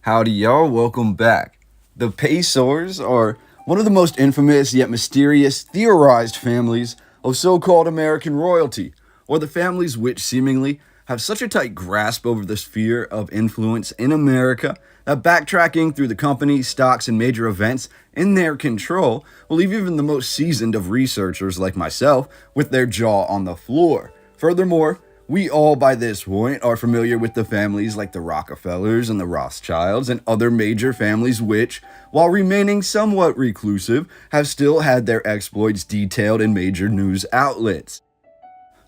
Howdy, y'all. Welcome back. The Payseurs are one of the most infamous yet mysterious theorized families of so called American royalty, or the families which seemingly have such a tight grasp over the sphere of influence in America that backtracking through the companies, stocks, and major events in their control will leave even the most seasoned of researchers like myself with their jaw on the floor. Furthermore, we all by this point are familiar with the families like the Rockefellers and the Rothschilds and other major families which, while remaining somewhat reclusive, have still had their exploits detailed in major news outlets.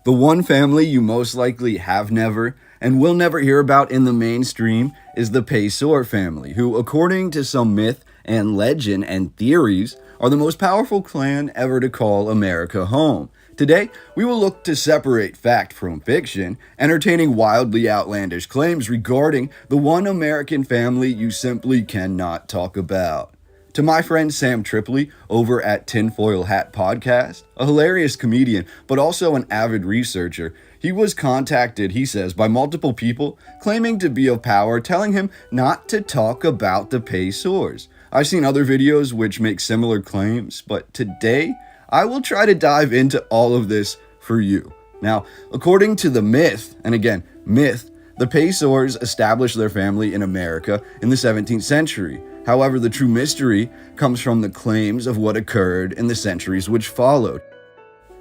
The one family you most likely have never and will never hear about in the mainstream is the Payseur family, who, according to some myth and legend and theories, are the most powerful clan ever to call America home. Today, we will look to separate fact from fiction, entertaining wildly outlandish claims regarding the one American family you simply cannot talk about. To my friend Sam Tripoli over at Tinfoil Hat Podcast, a hilarious comedian but also an avid researcher, he was contacted, he says, by multiple people claiming to be of power, telling him not to talk about the Payseurs. I've seen other videos which make similar claims, but today I will try to dive into all of this for you. Now, according to the myth, and again, myth, the Payseurs established their family in America in the 17th century. However, the true mystery comes from the claims of what occurred in the centuries which followed.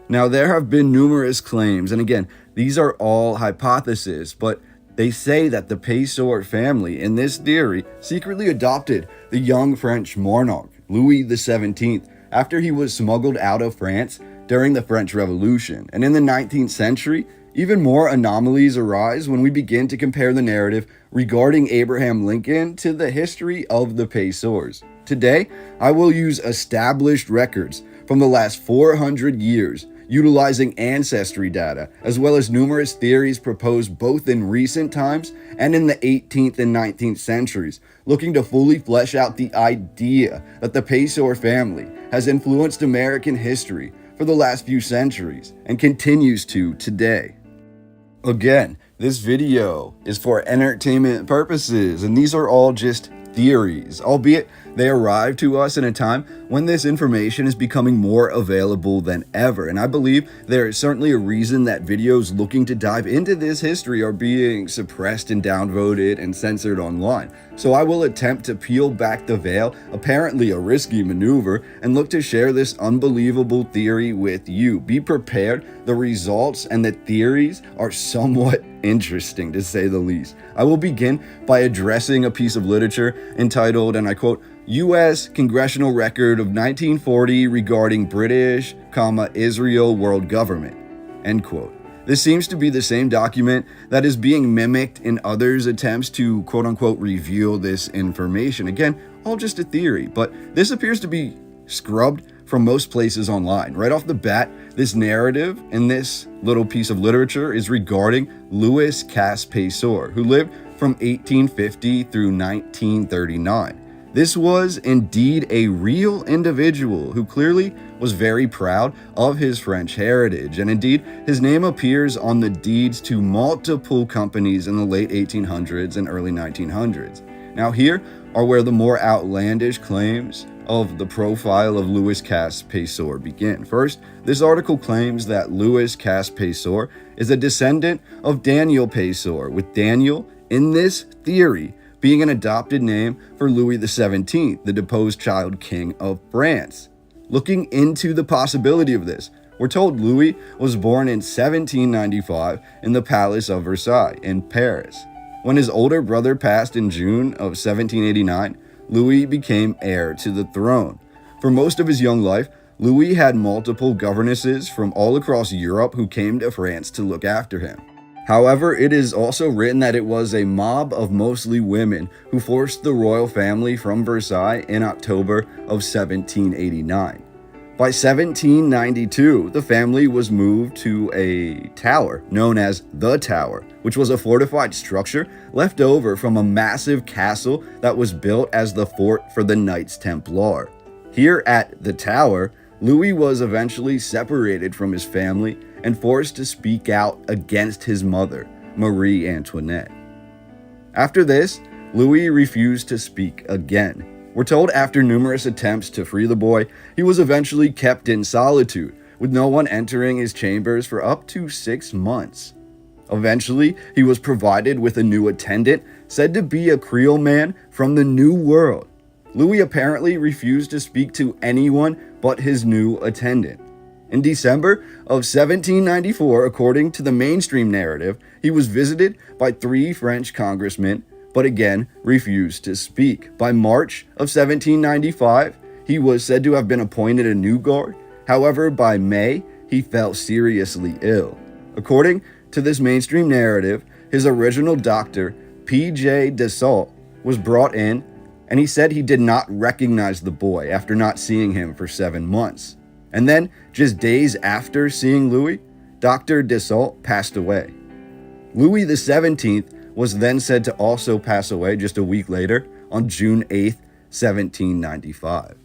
Now, there have been numerous claims, and again, these are all hypotheses, but they say that the Payseur family, in this theory, secretly adopted the young French monarch, Louis XVII, after he was smuggled out of France during the French Revolution. And in the 19th century, even more anomalies arise when we begin to compare the narrative regarding Abraham Lincoln to the history of the Payseurs. Today, I will use established records from the last 400 years, utilizing ancestry data, as well as numerous theories proposed both in recent times and in the 18th and 19th centuries, looking to fully flesh out the idea that the Payseur family has influenced American history for the last few centuries and continues to today. Again, this video is for entertainment purposes, and these are all just theories, albeit they arrive to us in a time when this information is becoming more available than ever. And I believe there is certainly a reason that videos looking to dive into this history are being suppressed and downvoted and censored online. So I will attempt to peel back the veil, apparently a risky maneuver, and look to share this unbelievable theory with you. Be prepared, the results and the theories are somewhat interesting to say the least. I will begin by addressing a piece of literature entitled, and I quote, U.S. Congressional Record of 1940 regarding British, Israel world government, end quote. This seems to be the same document that is being mimicked in others' attempts to quote unquote reveal this information. Again, all just a theory, but this appears to be scrubbed from most places online. Right off the bat, this narrative in this little piece of literature is regarding Louis Cass Payseur, who lived from 1850 through 1939. This was indeed a real individual who clearly was very proud of his French heritage, and indeed his name appears on the deeds to multiple companies in the late 1800s and early 1900s. Now here are where the more outlandish claims of the profile of Louis Cass Payseur begin. First, this article claims that Louis Cass Payseur is a descendant of Daniel Payseur, with Daniel, in this theory, being an adopted name for Louis XVII, the deposed child king of France. Looking into the possibility of this, we're told Louis was born in 1795 in the Palace of Versailles in Paris. When his older brother passed in June of 1789, Louis became heir to the throne. For most of his young life, Louis had multiple governesses from all across Europe who came to France to look after him. However, it is also written that it was a mob of mostly women who forced the royal family from Versailles in October of 1789. By 1792, the family was moved to a tower known as the Tower, which was a fortified structure left over from a massive castle that was built as the fort for the Knights Templar. Here at the Tower, Louis was eventually separated from his family and forced to speak out against his mother, Marie Antoinette. After this, Louis refused to speak again. We're told after numerous attempts to free the boy, he was eventually kept in solitude, with no one entering his chambers for up to 6 months. Eventually, he was provided with a new attendant, said to be a Creole man from the New World. Louis apparently refused to speak to anyone but his new attendant. In December of 1794, according to the mainstream narrative, he was visited by 3 French congressmen, but again refused to speak. By March of 1795, he was said to have been appointed a new guard. However, by May, he fell seriously ill. According to this mainstream narrative, his original doctor, P.J. Desault, was brought in, and he said he did not recognize the boy after not seeing him for 7 months. And then, just days after seeing Louis, Dr. Desault passed away. Louis XVII was then said to also pass away just a week later on June 8, 1795.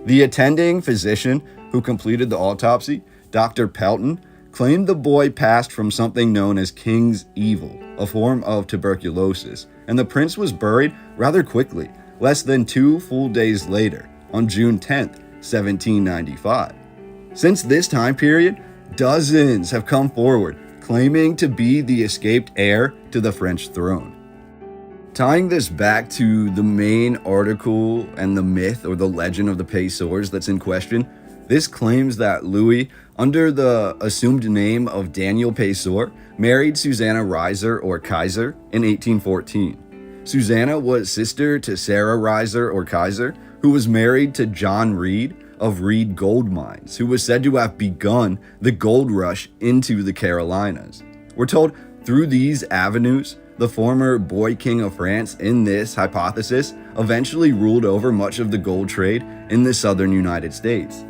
The attending physician who completed the autopsy, Dr. Pelton, claimed the boy passed from something known as King's Evil, a form of tuberculosis, and the prince was buried rather quickly, less than 2 full days later, on June 10, 1795. Since this time period, dozens have come forward claiming to be the escaped heir to the French throne. Tying this back to the main article and the myth or the legend of the Payseurs that's in question, this claims that Louis, under the assumed name of Daniel Payseur, married Susanna Reiser or Kaiser in 1814. Susanna was sister to Sarah Reiser or Kaiser, who was married to John Reed of Reed Gold Mines, who was said to have begun the gold rush into the Carolinas. We're told through these avenues, the former boy king of France in this hypothesis eventually ruled over much of the gold trade in the southern United States.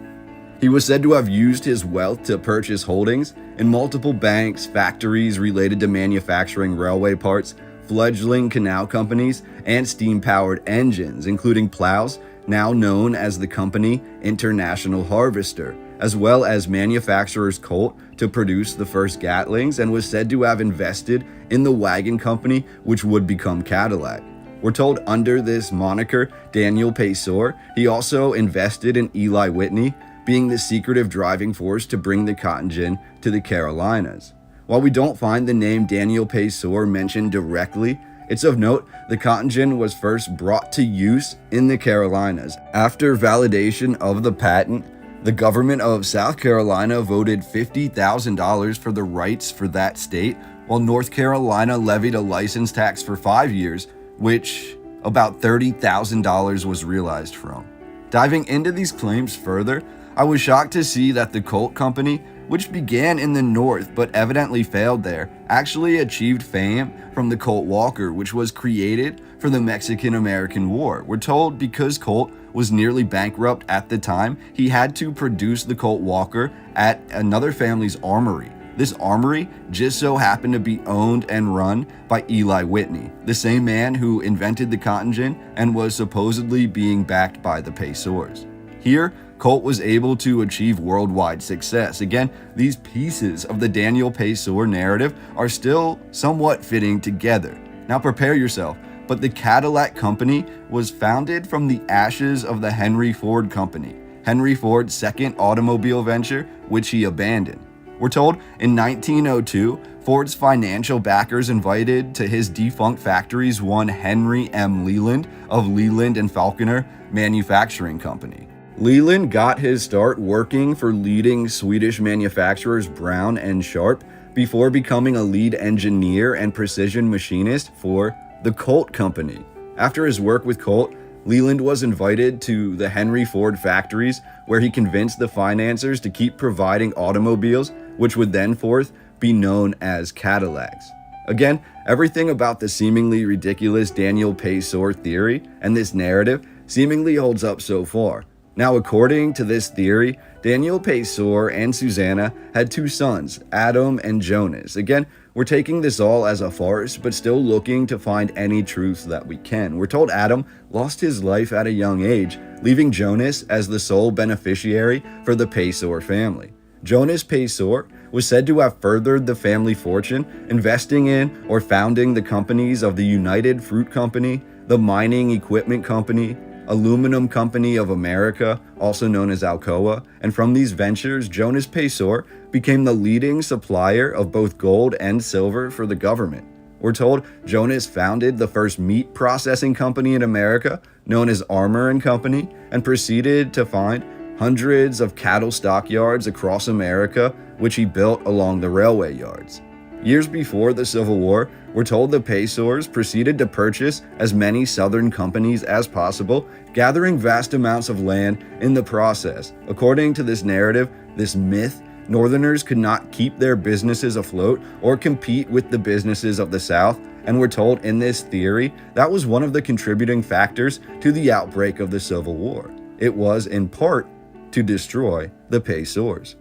He was said to have used his wealth to purchase holdings in multiple banks, factories related to manufacturing railway parts, fledgling canal companies, and steam-powered engines, including plows, now known as the company International Harvester, as well as manufacturer's Colt to produce the first Gatlings, and was said to have invested in the wagon company which would become Cadillac. We're told under this moniker, Daniel Payseur, he also invested in Eli Whitney, being the secretive driving force to bring the cotton gin to the Carolinas. While we don't find the name Daniel Payseur mentioned directly, it's of note the cotton gin was first brought to use in the Carolinas. After validation of the patent, the government of South Carolina voted $50,000 for the rights for that state, while North Carolina levied a license tax for 5 years, which about $30,000 was realized from. Diving into these claims further, I was shocked to see that the Colt Company, which began in the North but evidently failed there, actually achieved fame from the Colt Walker, which was created for the Mexican-American War. We're told because Colt was nearly bankrupt at the time, he had to produce the Colt Walker at another family's armory. This armory just so happened to be owned and run by Eli Whitney, the same man who invented the cotton gin and was supposedly being backed by the Payseurs. Here, Colt was able to achieve worldwide success. Again, these pieces of the Daniel Payseur narrative are still somewhat fitting together. Now prepare yourself, but the Cadillac Company was founded from the ashes of the Henry Ford Company, Henry Ford's second automobile venture, which he abandoned. We're told in 1902, Ford's financial backers invited to his defunct factories one Henry M. Leland of Leland and Falconer Manufacturing Company. Leland got his start working for leading Swedish manufacturers Brown and Sharp before becoming a lead engineer and precision machinist for the Colt Company. After his work with Colt, Leland was invited to the Henry Ford factories where he convinced the financiers to keep providing automobiles, which would then forth be known as Cadillacs. Again, everything about the seemingly ridiculous Daniel Payseur theory and this narrative seemingly holds up so far. Now, according to this theory, Daniel Payseur and Susanna had 2 sons, Adam and Jonas. Again, we're taking this all as a farce, but still looking to find any truth that we can. We're told Adam lost his life at a young age, leaving Jonas as the sole beneficiary for the Payseur family. Jonas Payseur was said to have furthered the family fortune, investing in or founding the companies of the United Fruit Company, the Mining Equipment Company, Aluminum Company of America, also known as Alcoa, and from these ventures, Jonas Payseur became the leading supplier of both gold and silver for the government. We're told Jonas founded the first meat processing company in America, known as Armour and Company, and proceeded to find hundreds of cattle stockyards across America, which he built along the railway yards. Years before the Civil War, we're told the Payseurs proceeded to purchase as many Southern companies as possible, gathering vast amounts of land in the process. According to this narrative, this myth, Northerners could not keep their businesses afloat or compete with the businesses of the South, and we're told in this theory that was one of the contributing factors to the outbreak of the Civil War. It was, in part, to destroy the Payseurs.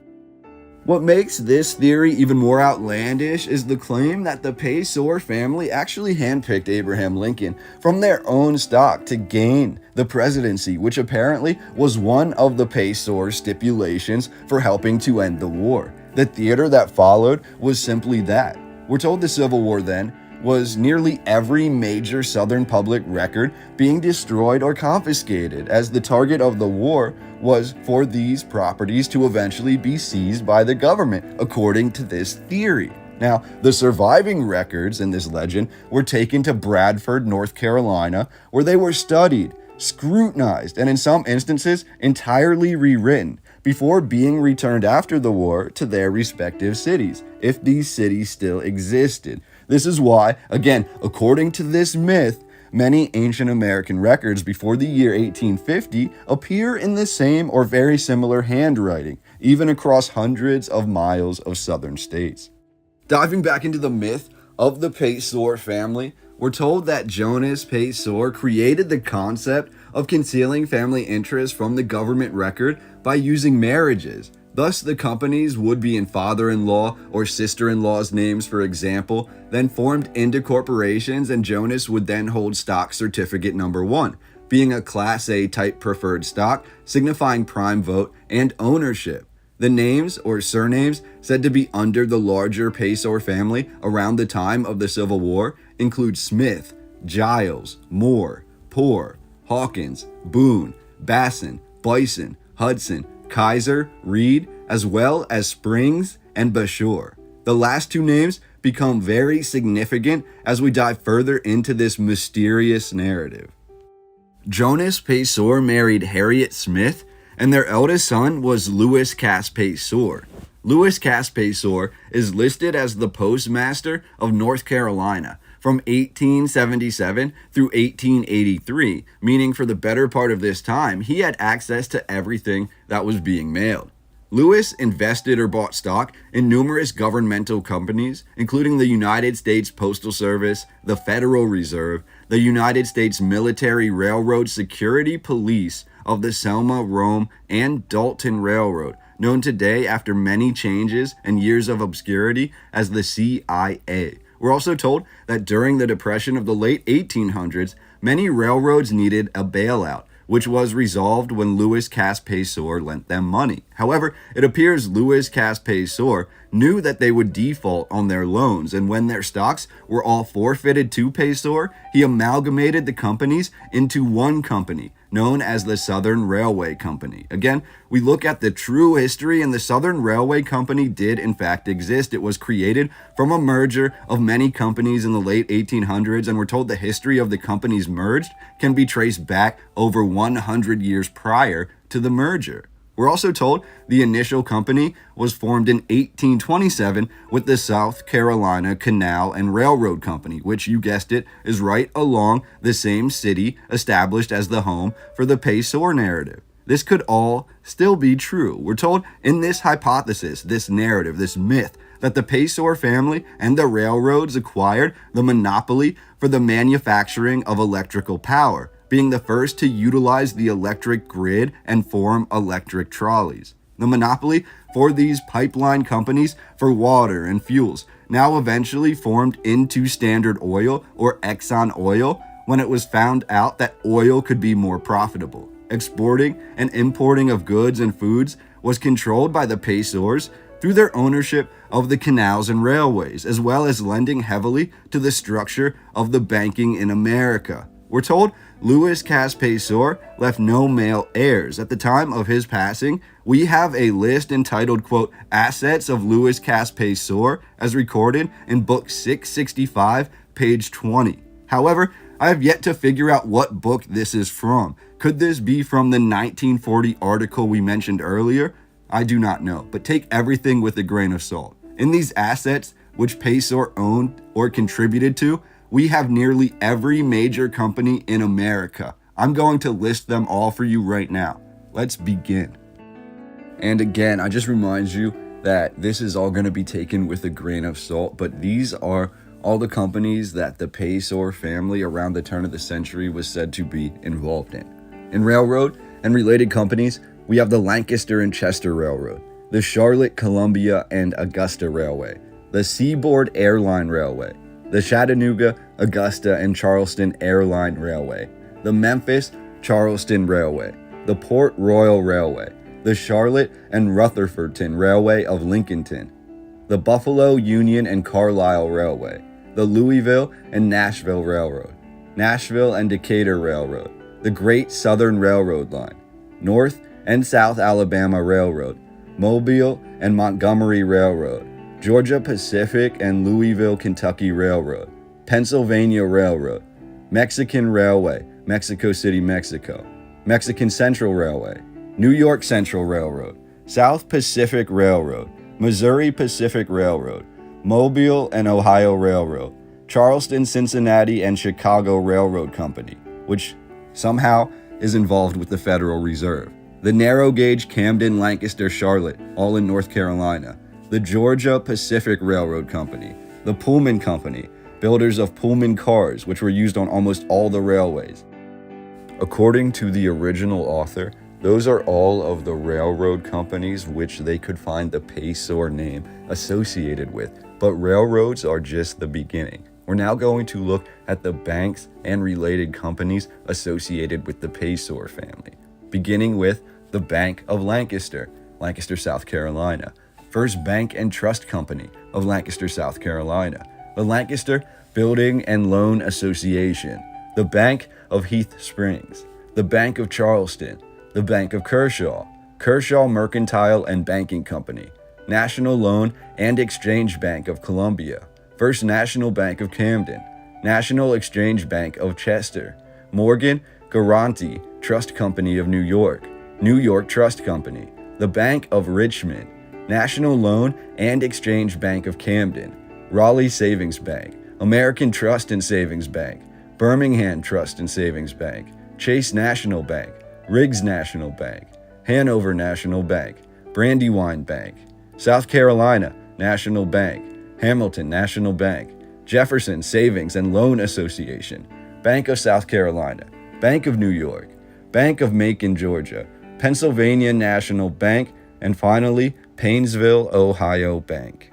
What makes this theory even more outlandish is the claim that the Payseur family actually handpicked Abraham Lincoln from their own stock to gain the presidency, which apparently was one of the Payseur stipulations for helping to end the war. The theater that followed was simply that. We're told the Civil War then was nearly every major Southern public record being destroyed or confiscated, as the target of the war was for these properties to eventually be seized by the government, according to this theory. Now, the surviving records in this legend were taken to Bradford, North Carolina, where they were studied, scrutinized, and in some instances entirely rewritten before being returned after the war to their respective cities, if these cities still existed. This is why, again, according to this myth, many ancient American records before the year 1850 appear in the same or very similar handwriting, even across hundreds of miles of southern states. Diving back into the myth of the Payseur family, we're told that Jonas Payseur created the concept of concealing family interests from the government record by using marriages. Thus, the companies would be in father-in-law or sister-in-law's names, for example, then formed into corporations, and Jonas would then hold stock certificate number 1, being a Class A type preferred stock, signifying prime vote and ownership. The names or surnames said to be under the larger Payseur family around the time of the Civil War include Smith, Giles, Moore, Poor, Hawkins, Boone, Basson, Bison, Hudson, Kaiser, Reed, as well as Springs and Bashore. The last two names become very significant as we dive further into this mysterious narrative. Jonas Payseur married Harriet Smith, and their eldest son was Louis Cass Payseur. Louis Cass Payseur is listed as the postmaster of North Carolina from 1877 through 1883, meaning for the better part of this time, he had access to everything that was being mailed. Louis invested or bought stock in numerous governmental companies, including the United States Postal Service, the Federal Reserve, the United States Military Railroad Security Police of the Selma, Rome, and Dalton Railroad, known today after many changes and years of obscurity as the CIA. We're also told that during the Depression of the late 1800s, many railroads needed a bailout, which was resolved when Louis Cass Payseur lent them money. However, it appears Louis Cass Payseur knew that they would default on their loans, and when their stocks were all forfeited to Payseur, he amalgamated the companies into one company, known as the Southern Railway Company. Again, we look at the true history, and the Southern Railway Company did in fact exist. It was created from a merger of many companies in the late 1800s, and we're told the history of the companies merged can be traced back over 100 years prior to the merger. We're also told the initial company was formed in 1827 with the South Carolina Canal and Railroad Company, which, you guessed it, is right along the same city established as the home for the Payseur narrative. This could all still be true. We're told in this hypothesis, this narrative, this myth, that the Payseur family and the railroads acquired the monopoly for the manufacturing of electrical power, being the first to utilize the electric grid and form electric trolleys. The monopoly for these pipeline companies for water and fuels now eventually formed into Standard Oil or Exxon Oil when it was found out that oil could be more profitable. Exporting and importing of goods and foods was controlled by the Payseurs through their ownership of the canals and railways, as well as lending heavily to the structure of the banking in America. We're told Louis Payseur left no male heirs. At the time of his passing, we have a list entitled, quote, Assets of Louis Payseur, as recorded in book 665, page 20. However, I have yet to figure out what book this is from. Could this be from the 1940 article we mentioned earlier? I do not know, but take everything with a grain of salt. In these assets, which Payseur owned or contributed to, we have nearly every major company in America. I'm going to list them all for you right now. Let's begin. And again, I just remind you that this is all going to be taken with a grain of salt, but these are all the companies that the Payseur family around the turn of the century was said to be involved in. In railroad and related companies, we have the Lancaster and Chester Railroad, the Charlotte, Columbia, and Augusta Railway, the Seaboard Airline Railway, the Chattanooga, Augusta, and Charleston Airline Railway, the Memphis, Charleston Railway, the Port Royal Railway, the Charlotte and Rutherfordton Railway of Lincolnton, the Buffalo, Union, and Carlisle Railway, the Louisville and Nashville Railroad, Nashville and Decatur Railroad, the Great Southern Railroad Line, North and South Alabama Railroad, Mobile and Montgomery Railroad, Georgia Pacific and Louisville, Kentucky Railroad, Pennsylvania Railroad, Mexican Railway, Mexico City, Mexico, Mexican Central Railway, New York Central Railroad, South Pacific Railroad, Missouri Pacific Railroad, Mobile and Ohio Railroad, Charleston, Cincinnati, and Chicago Railroad Company, which somehow is involved with the Federal Reserve, the narrow gauge Camden, Lancaster, Charlotte, all in North Carolina, the Georgia Pacific Railroad Company, the Pullman Company, builders of Pullman cars, which were used on almost all the railways. According to the original author, those are all of the railroad companies which they could find the Payseur name associated with, but railroads are just the beginning. We're now going to look at the banks and related companies associated with the Payseur family, beginning with the Bank of Lancaster, Lancaster, South Carolina, First Bank and Trust Company of Lancaster, South Carolina, the Lancaster Building and Loan Association, the Bank of Heath Springs, the Bank of Charleston, the Bank of Kershaw, Kershaw Mercantile and Banking Company, National Loan and Exchange Bank of Columbia, First National Bank of Camden, National Exchange Bank of Chester, Morgan Guaranty Trust Company of New York, New York Trust Company, the Bank of Richmond, National Loan and Exchange Bank of Camden, Raleigh Savings Bank, American Trust and Savings Bank, Birmingham Trust and Savings Bank, Chase National Bank, Riggs National Bank, Hanover National Bank, Brandywine Bank, South Carolina National Bank, Hamilton National Bank, Jefferson Savings and Loan Association, Bank of South Carolina, Bank of New York, Bank of Macon, Georgia, Pennsylvania National Bank, and finally, Painesville, Ohio Bank.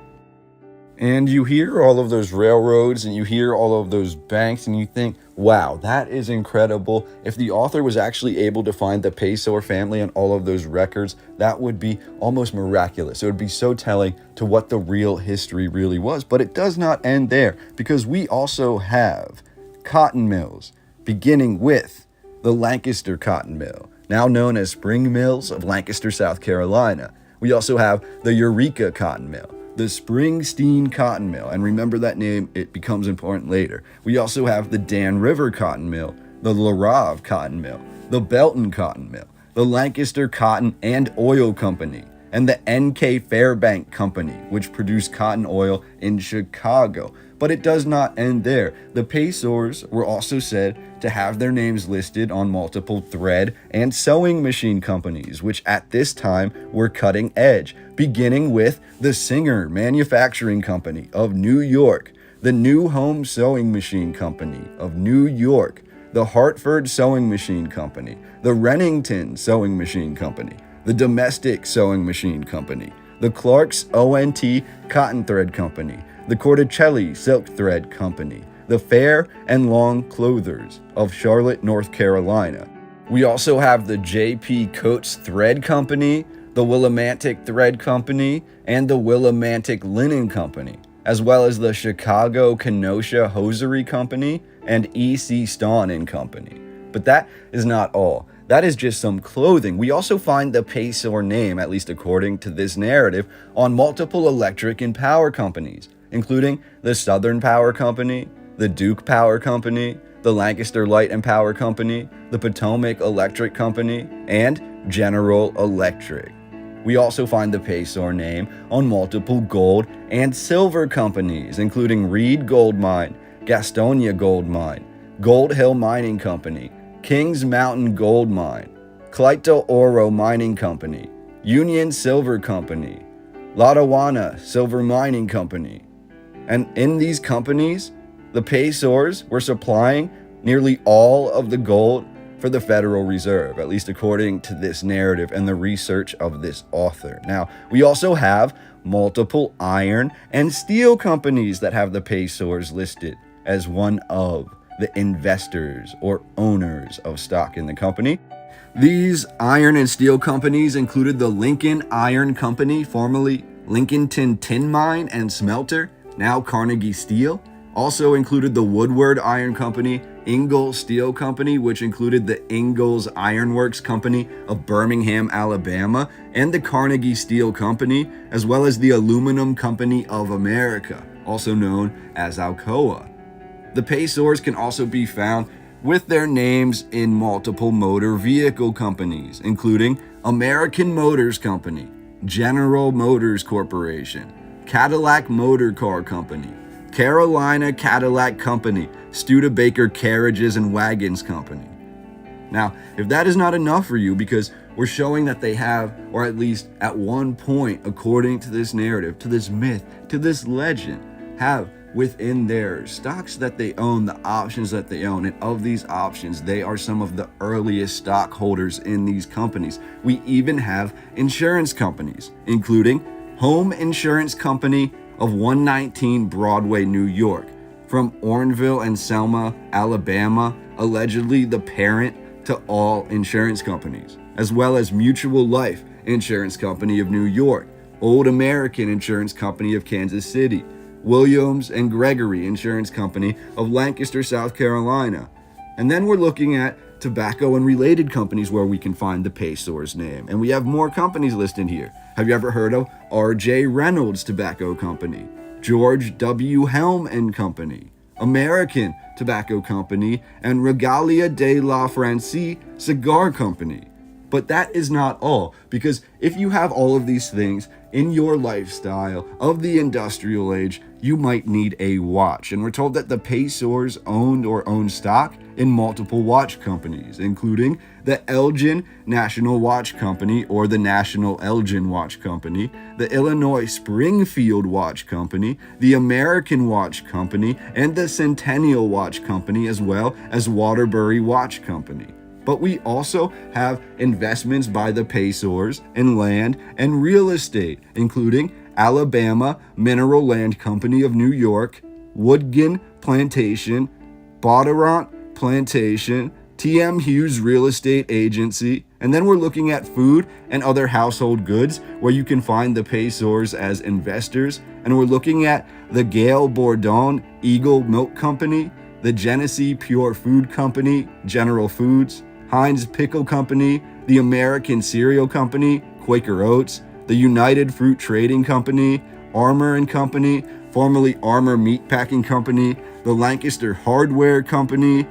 And you hear all of those railroads and you hear all of those banks and you think, wow, that is incredible. If the author was actually able to find the Payseur family on all of those records, that would be almost miraculous. It would be so telling to what the real history really was. But it does not end there, because we also have cotton mills, beginning with the Lancaster Cotton Mill, now known as Spring Mills of Lancaster, South Carolina. We also have the Eureka Cotton Mill, the Springsteen Cotton Mill, and remember that name, it becomes important later. We also have the Dan River Cotton Mill, the LaRave Cotton Mill, the Belton Cotton Mill, the Lancaster Cotton and Oil Company, and the N.K. Fairbank Company, which produced cotton oil in Chicago. But it does not end there. The Payseurs were also said to have their names listed on multiple thread and sewing machine companies, which at this time were cutting edge, beginning with the Singer Manufacturing Company of New York, the New Home Sewing Machine Company of New York, the Hartford Sewing Machine Company, the Rennington Sewing Machine Company, the Domestic Sewing Machine Company, the Clark's O&T Cotton Thread Company, the Corticelli Silk Thread Company, the Fair and Long Clothers of Charlotte, North Carolina. We also have the J.P. Coates Thread Company, the Willimantic Thread Company, and the Willimantic Linen Company, as well as the Chicago Kenosha Hosiery Company and E.C. Stawn and Company. But that is not all. That is just some clothing. We also find the Payseur name, at least according to this narrative, on multiple electric and power companies, including the Southern Power Company, the Duke Power Company, the Lancaster Light and Power Company, the Potomac Electric Company, and General Electric. We also find the Payseur name on multiple gold and silver companies, including Reed Gold Mine, Gastonia Gold Mine, Gold Hill Mining Company, Kings Mountain Gold Mine, Clito Oro Mining Company, Union Silver Company, Lotawana Silver Mining Company. And in these companies, the Payseurs were supplying nearly all of the gold for the Federal Reserve, at least according to this narrative and the research of this author. Now, we also have multiple iron and steel companies that have the Payseurs listed as one of the investors or owners of stock in the company. These iron and steel companies included the Lincoln Iron Company, formerly Lincolnton Tin Mine and Smelter, now Carnegie Steel. Also included the Woodward Iron Company, Ingalls Steel Company, which included the Ingalls Ironworks Company of Birmingham, Alabama, and the Carnegie Steel Company, as well as the Aluminum Company of America, also known as Alcoa. The Payseurs can also be found with their names in multiple motor vehicle companies, including American Motors Company, General Motors Corporation, Cadillac Motor Car Company, Carolina Cadillac Company, Studebaker Carriages and Wagons Company. Now, if that is not enough for you, because we're showing that they have, or at least at one point, according to this narrative, to this myth, to this legend, have within their stocks that they own, the options that they own, and of these options, they are some of the earliest stockholders in these companies. We even have insurance companies, including Home Insurance Company of 119 Broadway, New York, from Orneville and Selma, Alabama, allegedly the parent to all insurance companies, as well as Mutual Life Insurance Company of New York, Old American Insurance Company of Kansas City, Williams and Gregory Insurance Company of Lancaster, South Carolina. And then we're looking at tobacco and related companies where we can find the Payseur's name. And we have more companies listed here. Have you ever heard of R.J. Reynolds Tobacco Company, George W. Helm and Company, American Tobacco Company, and Regalia de la Francie Cigar Company? But that is not all, because if you have all of these things in your lifestyle of the industrial age, you might need a watch. And we're told that the Payseurs owned stock in multiple watch companies, including the Elgin National Watch Company, or the National Elgin Watch Company, the Illinois Springfield Watch Company, the American Watch Company, and the Centennial Watch Company, as well as Waterbury Watch Company. But we also have investments by the Payseurs in land and real estate, including Alabama Mineral Land Company of New York, Woodgen Plantation, Botterant Plantation, T.M. Hughes Real Estate Agency, and then we're looking at food and other household goods where you can find the Payseurs as investors, and we're looking at the Gale Bourdon Eagle Milk Company, the Genesee Pure Food Company, General Foods, Heinz Pickle Company, the American Cereal Company, Quaker Oats, the United Fruit Trading Company, Armour and Company, formerly Armour Meatpacking Company, the Lancaster Hardware Company,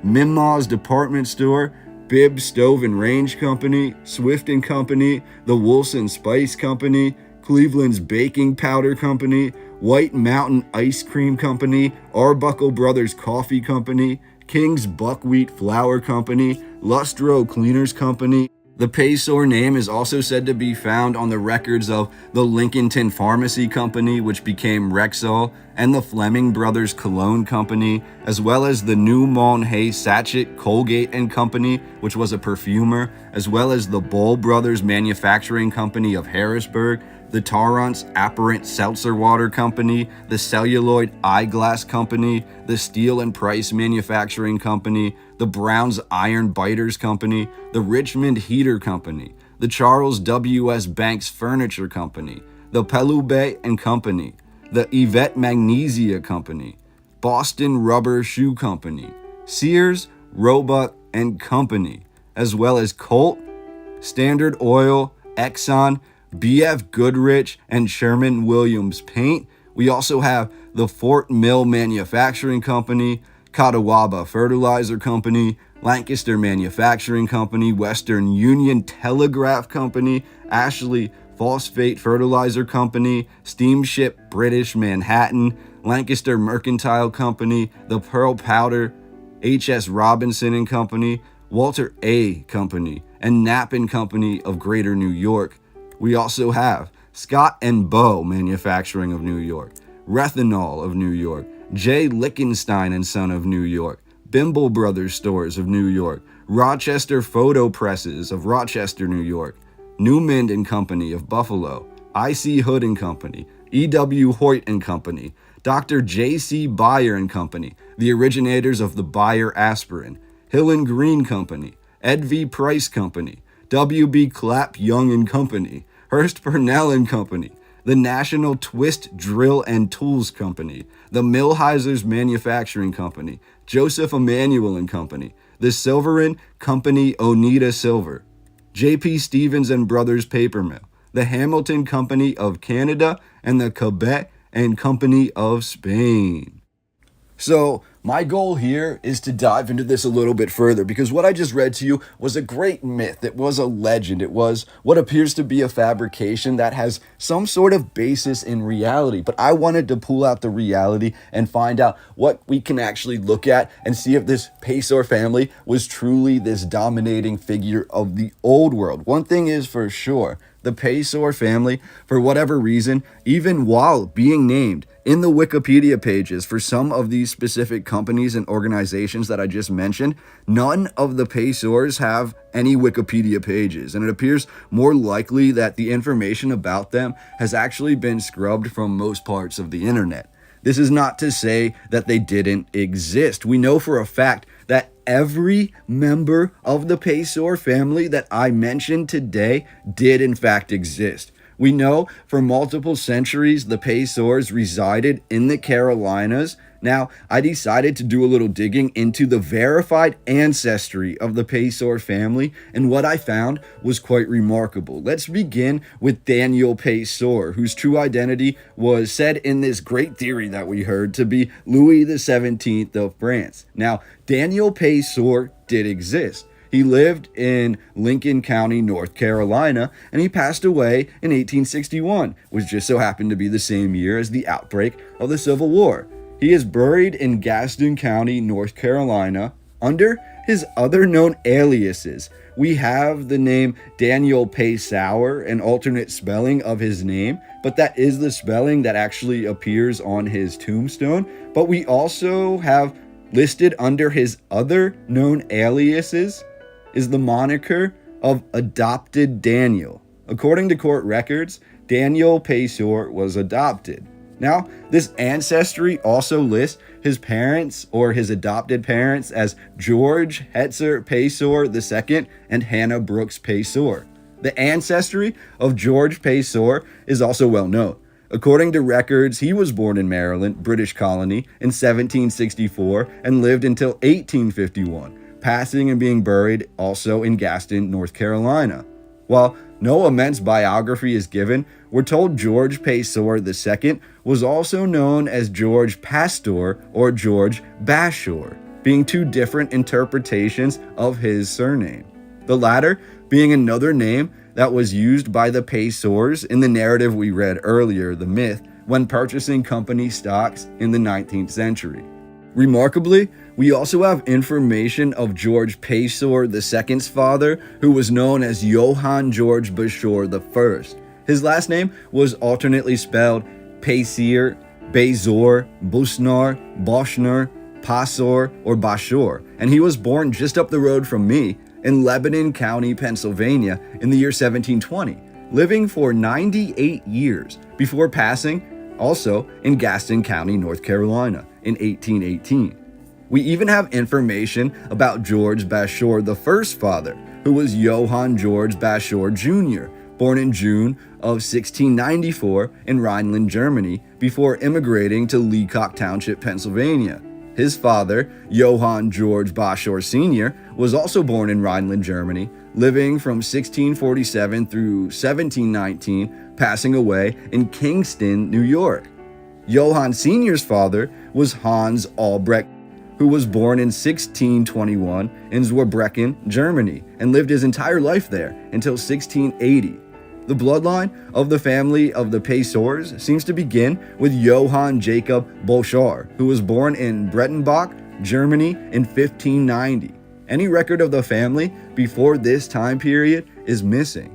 Mimaw's Department Store, Bibb Stove and Range Company, Swift and Company, the Wilson Spice Company, Cleveland's Baking Powder Company, White Mountain Ice Cream Company, Arbuckle Brothers Coffee Company, King's Buckwheat Flour Company, Lustro Cleaners Company. The Payseur name is also said to be found on the records of the Lincolnton Pharmacy Company, which became Rexall, and the Fleming Brothers Cologne Company, as well as the New Moulin Hay Sachet Colgate and Company, which was a perfumer, as well as the Boll Brothers Manufacturing Company of Harrisburg, the Torrance Apparent Seltzer Water Company, the Celluloid Eyeglass Company, the Steel and Price Manufacturing Company, the Brown's Iron Biters Company, the Richmond Heater Company, the Charles W.S. Banks Furniture Company, the Pelube and Company, the Yvette Magnesia Company, Boston Rubber Shoe Company, Sears, Roebuck and Company, as well as Colt, Standard Oil, Exxon, B.F. Goodrich, and Sherman-Williams Paint. We also have the Fort Mill Manufacturing Company, Catawba Fertilizer Company, Lancaster Manufacturing Company, Western Union Telegraph Company, Ashley Phosphate Fertilizer Company, Steamship British Manhattan, Lancaster Mercantile Company, the Pearl Powder, H.S. Robinson and Company, Walter A. Company, and Knapp and Company of Greater New York. We also have Scott and Bow Manufacturing of New York, Rethanol of New York, J. Lichtenstein and Son of New York, Bimble Brothers Stores of New York, Rochester Photo Presses of Rochester, New York, Newman and Company of Buffalo, I.C. Hood and Company, E.W. Hoyt and Company, Dr. J.C. Bayer and Company, the originators of the Bayer aspirin, Hill and Green Company, Ed V. Price Company, W.B. Clapp Young and Company, Hearst Purnell and Company, the National Twist Drill and Tools Company, the Millheisers Manufacturing Company, Joseph Emanuel and Company, the Silverin Company Oneida Silver, J.P. Stevens and Brothers Paper Mill, the Hamilton Company of Canada, and the Quebec and Company of Spain. So my goal here is to dive into this a little bit further because what I just read to you was a great myth. It was a legend. It was what appears to be a fabrication that has some sort of basis in reality. But I wanted to pull out the reality and find out what we can actually look at and see if this Payseur family was truly this dominating figure of the old world. One thing is for sure, the Payseur family, for whatever reason, even while being named in the Wikipedia pages for some of these specific companies and organizations that I just mentioned, none of the Payseurs have any Wikipedia pages, and it appears more likely that the information about them has actually been scrubbed from most parts of the internet. This is not to say that they didn't exist. We know for a fact that every member of the Payseur family that I mentioned today did in fact exist. We know for multiple centuries the Payseurs resided in the Carolinas. Now, I decided to do a little digging into the verified ancestry of the Payseur family, and what I found was quite remarkable. Let's begin with Daniel Payseur, whose true identity was said in this great theory that we heard to be Louis XVII of France. Now, Daniel Payseur did exist. He lived in Lincoln County, North Carolina, and he passed away in 1861, which just so happened to be the same year as the outbreak of the Civil War. He is buried in Gaston County, North Carolina, under his other known aliases. We have the name Daniel Payseur, an alternate spelling of his name, but that is the spelling that actually appears on his tombstone. But we also have listed under his other known aliases is the moniker of Adopted Daniel. According to court records, Daniel Payseur was adopted. Now, this ancestry also lists his parents or his adopted parents as George Hetzer Payseur II and Hannah Brooks Payseur. The ancestry of George Payseur is also well known. According to records, he was born in Maryland, British colony, in 1764 and lived until 1851, passing and being buried also in Gaston, North Carolina. While no immense biography is given, we're told George Payseur II was also known as George Pasteur or George Bashore, being two different interpretations of his surname. The latter being another name that was used by the Payseurs in the narrative we read earlier, the myth, when purchasing company stocks in the 19th century. Remarkably, we also have information of George Payseur II's father, who was known as Johann George Bashore I. His last name was alternately spelled Payseur, Bezor, Busnar, Boschner, Pasor, or Bashor, and he was born just up the road from me in Lebanon County, Pennsylvania in the year 1720, living for 98 years before passing also in Gaston County, North Carolina in 1818. We even have information about George Payseur, the first father, who was Johann George Payseur Jr., born in June of 1694 in Rhineland, Germany, before immigrating to Leacock Township, Pennsylvania. His father, Johann George Payseur Sr., was also born in Rhineland, Germany, living from 1647 through 1719, passing away in Kingston, New York. Johann Sr.'s father was Hans Albrecht, who was born in 1621 in Zweibrücken, Germany, and lived his entire life there until 1680. The bloodline of the family of the Payseurs seems to begin with Johann Jacob Boschar, who was born in Brettenbach, Germany in 1590. Any record of the family before this time period is missing.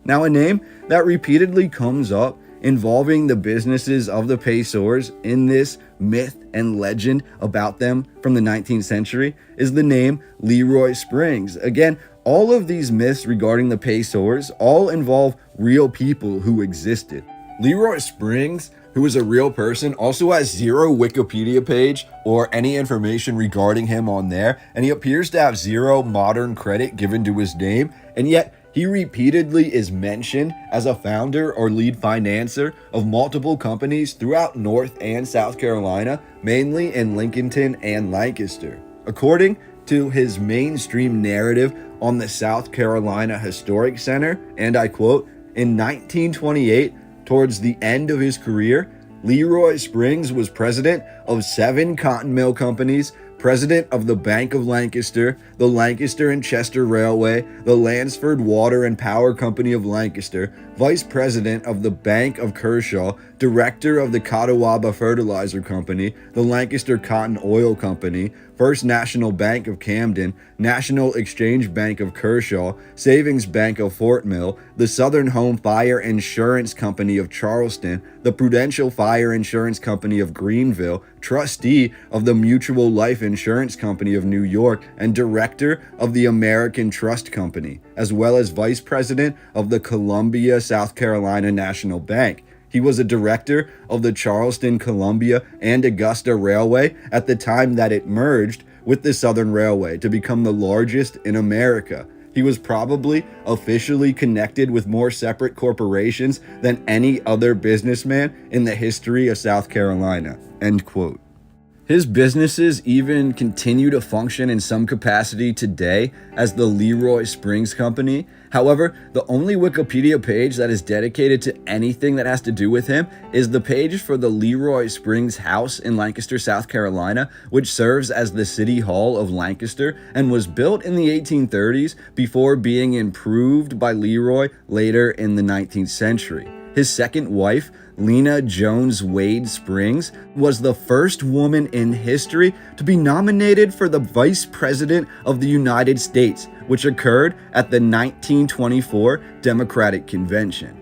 Now, a name that repeatedly comes up involving the businesses of the Payseurs in this myth and legend about them from the 19th century is the name Leroy Springs. Again, all of these myths regarding the Payseurs all involve real people who existed. Leroy Springs, who is a real person, also has zero Wikipedia page or any information regarding him on there, and he appears to have zero modern credit given to his name, and yet he repeatedly is mentioned as a founder or lead financer of multiple companies throughout North and South Carolina, mainly in Lincolnton and Lancaster. According to his mainstream narrative on the South Carolina Historic Center, and I quote, "In 1928, towards the end of his career, Leroy Springs was president of 7 cotton mill companies, president of the Bank of Lancaster, the Lancaster and Chester Railway, the Lansford Water and Power Company of Lancaster, vice president of the Bank of Kershaw, director of the Catawba Fertilizer Company, the Lancaster Cotton Oil Company, First National Bank of Camden, National Exchange Bank of Kershaw, Savings Bank of Fort Mill, the Southern Home Fire Insurance Company of Charleston, the Prudential Fire Insurance Company of Greenville, trustee of the Mutual Life Insurance Company of New York, and director of the American Trust Company, as well as vice president of the Columbia, South Carolina National Bank. He was a director of the Charleston, Columbia, and Augusta Railway at the time that it merged with the Southern Railway to become the largest in America. He was probably officially connected with more separate corporations than any other businessman in the history of South Carolina." End quote. His businesses even continue to function in some capacity today as the Leroy Springs Company. However, the only Wikipedia page that is dedicated to anything that has to do with him is the page for the Leroy Springs House in Lancaster, South Carolina, which serves as the City Hall of Lancaster and was built in the 1830s before being improved by Leroy later in the 19th century. His second wife, Lena Jones Wade Springs, was the first woman in history to be nominated for the Vice President of the United States, which occurred at the 1924 Democratic Convention.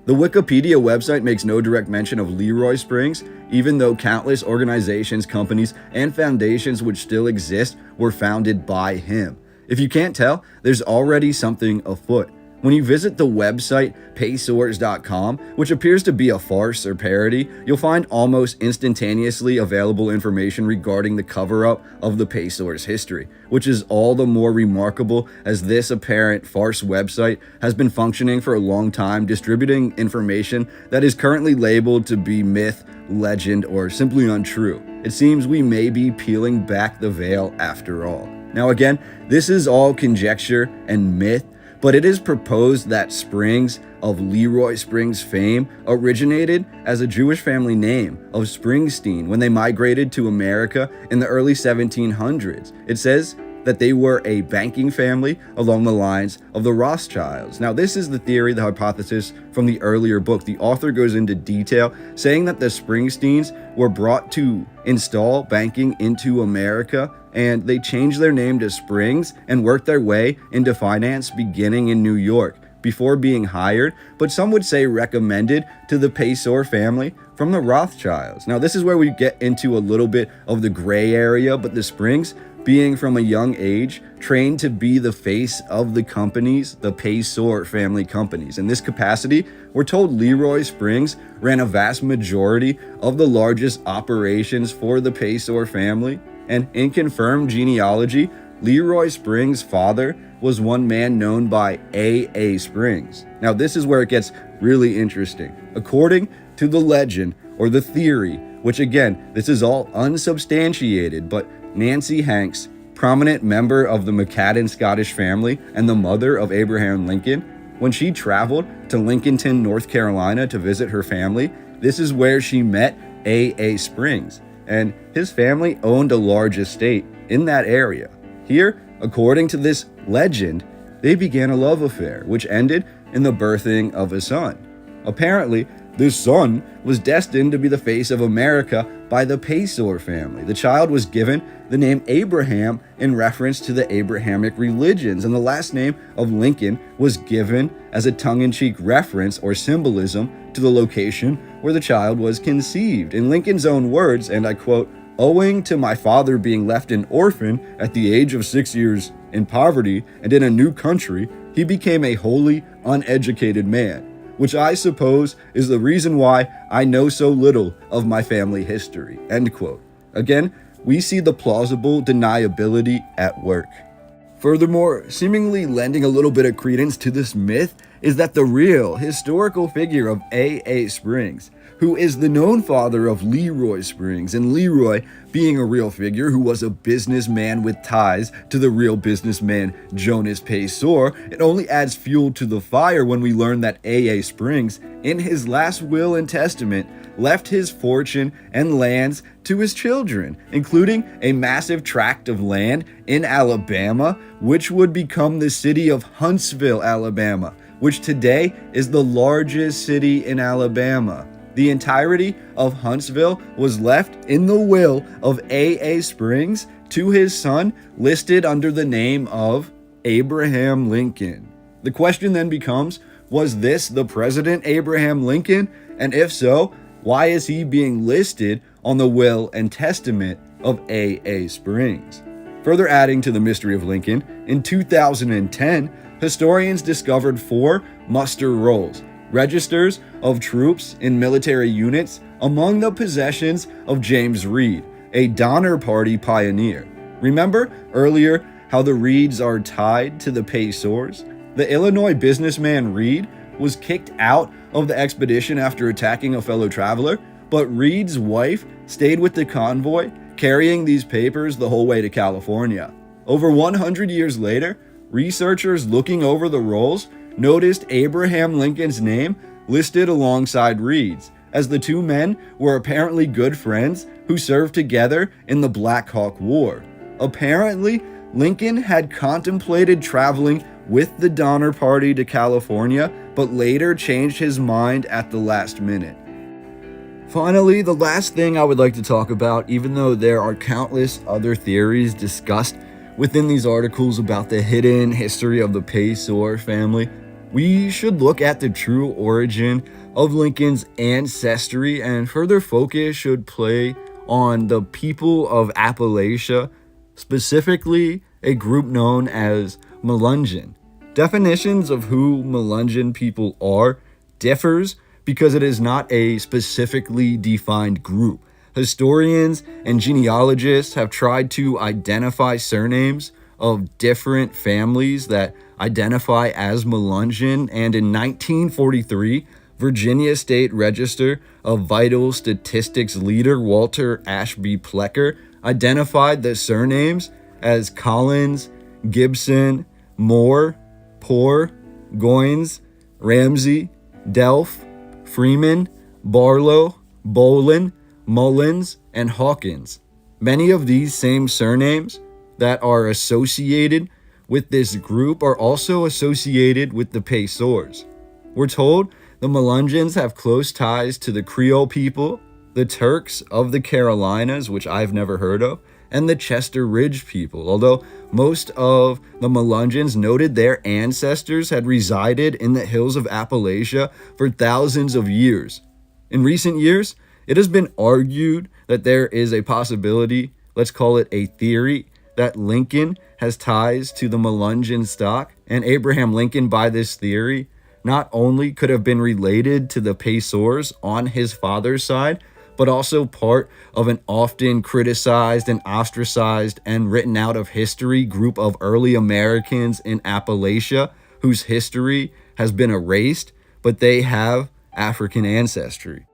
The Wikipedia website makes no direct mention of Leroy Springs, even though countless organizations, companies, and foundations which still exist were founded by him. If you can't tell, there's already something afoot. When you visit the website Payseurs.com, which appears to be a farce or parody, you'll find almost instantaneously available information regarding the cover-up of the Payseurs' history, which is all the more remarkable as this apparent farce website has been functioning for a long time, distributing information that is currently labeled to be myth, legend, or simply untrue. It seems we may be peeling back the veil after all. Now again, this is all conjecture and myth, but it is proposed that Springs of Leroy Springs fame originated as a Jewish family name of Springsteen when they migrated to America in the early 1700s. It says that they were a banking family along the lines of the Rothschilds. Now, this is the theory, the hypothesis from the earlier book. The author goes into detail saying that the Springsteens were brought to install banking into America, and they changed their name to Springs and worked their way into finance beginning in New York before being hired, but some would say recommended to the Payseur family from the Rothschilds. Now, this is where we get into a little bit of the gray area, but the Springs, being from a young age, trained to be the face of the companies, the Payseur family companies. In this capacity, we're told Leroy Springs ran a vast majority of the largest operations for the Payseur family. And in confirmed genealogy, Leroy Springs' father was one man known by A. Springs. Now, this is where it gets really interesting. According to the legend or the theory, which again, this is all unsubstantiated, but Nancy Hanks, prominent member of the McCadden Scottish family and the mother of Abraham Lincoln, when she traveled to Lincolnton, North Carolina to visit her family, this is where she met A. Springs, and his family owned a large estate in that area. Here, according to this legend, they began a love affair, which ended in the birthing of a son. Apparently, this son was destined to be the face of America by the Payseur family. The child was given the name Abraham in reference to the Abrahamic religions, and the last name of Lincoln was given as a tongue-in-cheek reference or symbolism to the location where the child was conceived. In Lincoln's own words, and I quote, "Owing to my father being left an orphan at the age of 6 years in poverty and in a new country, he became a wholly uneducated man, which I suppose is the reason why I know so little of my family history." End quote. Again, we see the plausible deniability at work. Furthermore, seemingly lending a little bit of credence to this myth is that the real historical figure of A. Springs, who is the known father of Leroy Springs, and Leroy being a real figure who was a businessman with ties to the real businessman Jonas Payseur, it only adds fuel to the fire when we learn that A. Springs, in his last will and testament, left his fortune and lands to his children, including a massive tract of land in Alabama, which would become the city of Huntsville, Alabama, which today is the largest city in Alabama. The entirety of Huntsville was left in the will of A. Springs to his son, listed under the name of Abraham Lincoln. The question then becomes, was this the President Abraham Lincoln? And if so, why is he being listed on the will and testament of A. Springs? Further adding to the mystery of Lincoln, in 2010, historians discovered 4 muster rolls, registers of troops in military units, among the possessions of James Reed, a Donner Party pioneer. Remember earlier how the Reeds are tied to the Payseurs? The Illinois businessman Reed was kicked out of the expedition after attacking a fellow traveler, but Reed's wife stayed with the convoy, carrying these papers the whole way to California. Over 100 years later, researchers looking over the rolls noticed Abraham Lincoln's name listed alongside Reed's, as the two men were apparently good friends who served together in the Black Hawk War. Apparently, Lincoln had contemplated traveling with the Donner Party to California, but later changed his mind at the last minute. Finally, the last thing I would like to talk about, even though there are countless other theories discussed within these articles about the hidden history of the Payseur family, we should look at the true origin of Lincoln's ancestry, and further focus should play on the people of Appalachia, specifically a group known as Melungeon. Definitions of who Melungeon people are differs because it is not a specifically defined group. Historians and genealogists have tried to identify surnames of different families that identify as Melungeon, and in 1943, Virginia State Register of Vital Statistics leader Walter Ashby Plecker identified the surnames as Collins, Gibson, Moore, Poor, Goins, Ramsey, Delph, Freeman, Barlow, Bolin, Mullins, and Hawkins. Many of these same surnames that are associated with this group are also associated with the Payseurs. We're told the Melungeons have close ties to the Creole people, the Turks of the Carolinas, which I've never heard of, and the Chester Ridge people, although most of the Melungeons noted their ancestors had resided in the hills of Appalachia for thousands of years. In recent years, it has been argued that there is a possibility, let's call it a theory, that Lincoln has ties to the Melungeon stock, and Abraham Lincoln, by this theory, not only could have been related to the Payseurs on his father's side, but also part of an often criticized and ostracized and written out of history group of early Americans in Appalachia whose history has been erased, but they have African ancestry.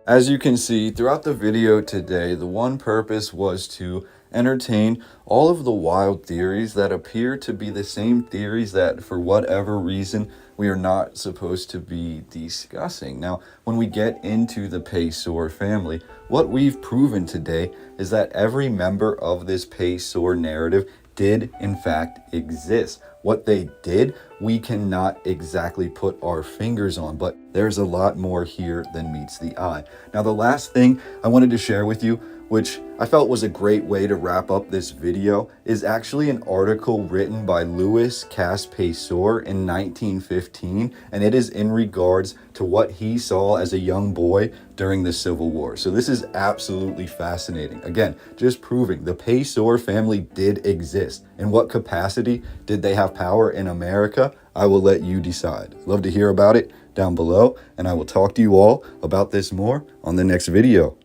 As you can see throughout the video today, the one purpose was to entertain all of the wild theories that appear to be the same theories that, for whatever reason, we are not supposed to be discussing. Now, when we get into the Payseur family, what we've proven today is that every member of this Payseur narrative did in fact exist. What they did, we cannot exactly put our fingers on, but there's a lot more here than meets the eye. Now, the last thing I wanted to share with you, which I felt was a great way to wrap up this video, is actually an article written by Louis Cass Payseur in 1915, and it is in regards to what he saw as a young boy during the Civil War. So this is absolutely fascinating. Again, just proving the Payseur family did exist. In what capacity did they have power in America? I will let you decide. Love to hear about it down below, and I will talk to you all about this more on the next video.